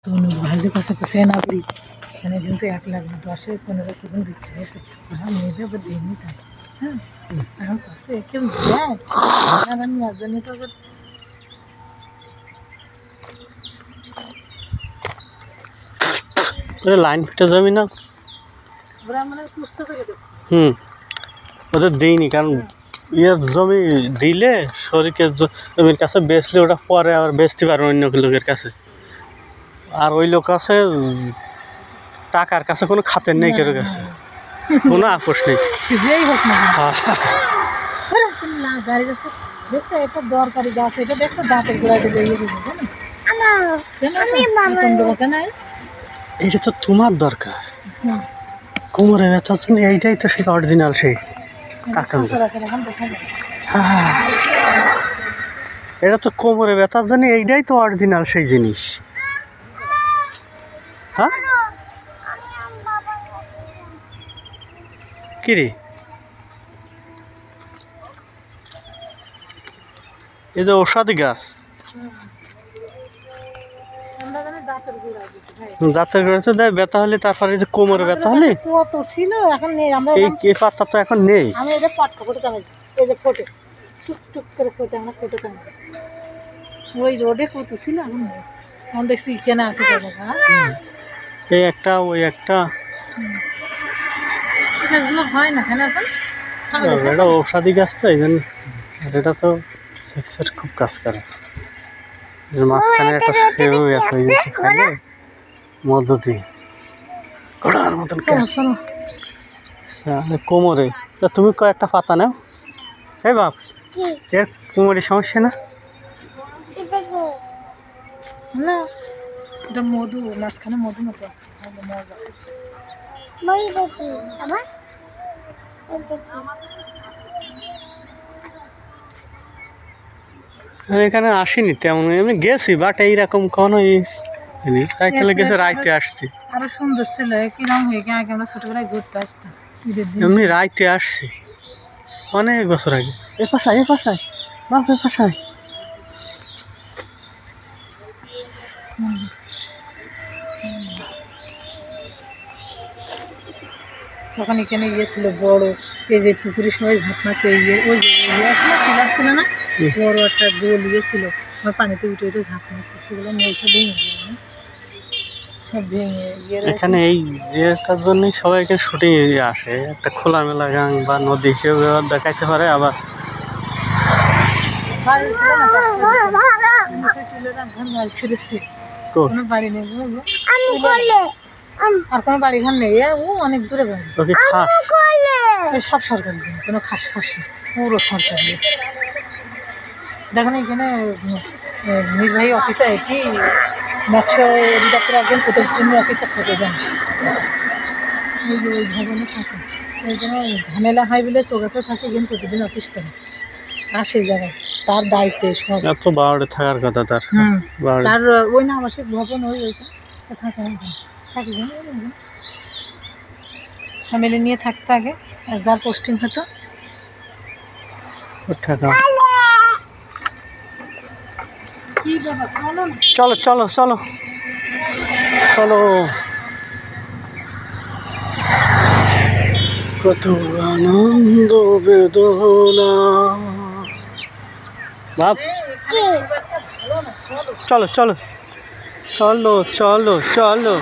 তো ভাইদের কাছে সে না করি এখানে কিন্তু 1,10,15 কিলো দিচ্ছে হয়েছে মেয়েদের ওকে দিয়ে নিতাম। হ্যাঁ এখন কাছে কেউ দেয় আমি জানি তো লাইন ফিটে যাবি না ওরা মানে সুস্থ করে দিচ্ছে। ওদের দিইনি কারণ জমি দিলে শরীরের জমির কাছে বেচলে ওটা পরে আবার বেচতে পারবে অন্য লোকের কাছে। আর ওই লোক আছে টাকার কাছে কোনো খাতের নেই কেউ কাছে কোনো আপোষ নেই। যেই হোক না গাড়ি গাছে দেখছো এটা দরকারি গাছ এটা দেখছো দাঁতের গোড়ায় এইটা তো তোমার দরকার কোমরে ব্যথার জন্য এইটাই তো সেই অরিজিনাল সেই এটা তো কোমরে ব্যথার জন্য এইটাই তো অরিজিনাল সেই জিনিস। হ্যাঁ কি রে এই যে ঔষধি গাছ দাঁতের গোড়াতে দেয় ব্যথা হলে তারপরে যে কোমরে ব্যথা হলে কত ছিল এখন নেই আমরা এই পাতা তো এখন নেই। আমি এই যে পটকা ফোটাতাম এই যে ফোটে টুক করে ফোটে আমরা ফোটাতাম ওই রোডে কত ছিল এখন নেই এখন দেখছি কেনা আছে এই একটা ওই একটা গাছগুলো হয় না কেন এখন এটা ঔষধি গাছ তো এই জন্য এটা তো সেক্সের খুব কাজ করে। মাঝখানে একটা সেও আছে ওই জিনিস খাইলে মধু দিয়ে ঘোড়ার মতন কোমরে তা তুমি কয়েকটা পাতা নাও। এই বাপ এর কোমরের সমস্যা না না এটা মধু মাঝখানে মধু মতো এখানে আসিনি তেমন এমনি গেছি বাট এইরকম কোনো সাইকেলে গেছে রাইতে আসছি। আরো সুন্দর ছিল কিরম হয়ে গিয়ে আগে আমরা ছোটবেলায় ঘুরতে আসতাম এমনি রাইতে আসছি অনেক বছর আগে। এ পাশায় বাপ এ পাশায় তখন এখানে গিয়েছিল বড় এই যে পুকুরের সবাই ঝাঁপ মারতে ওই যে ছিল না বড় একটা গোল ছিল আমার পানিতে উঠে উঠে ঝাঁপ মারতে সেগুলো নিয়ে এসে ভেঙে গেল সব ভেঙে এখানে এই ইয়েটার জন্যই সবাই এখানে শুটিং আসে একটা খোলামেলা গাং বা নদী হিসেবে দেখাইতে পারে। আবার কোনো বাড়ি নেই আর কোনো বাড়ি ঘর নেই ও অনেক দূরে বাড়ি সব সরকারি জমি কোনো খাস ফাঁস নেই পুরো সরকারি। দেখুন এখানে নির্বাহী অফিসার কি মৎস্য অধিদপ্তর একজন প্রতিষ্ঠানী অফিসার থাকে যান ওই যে ওই ভবনে থাকে ওই জন্য ঝামেলা হয় বলে চোখাতে থাকে কিন্তু প্রতিদিন অফিস করে আর সেই জায়গায় তার দায়িত্বে সব এত বাড়ে থাকার কথা তার তার ওই না আবাসিক ভবন ওইটা থাকে থাকে ফ্যামিলি নিয়ে থাকতে আগে যার পোস্টিং হতো চলো চলো চলো চলো কত আনন্দ বেদনা বাপ চলো চলো চলো চলো চলো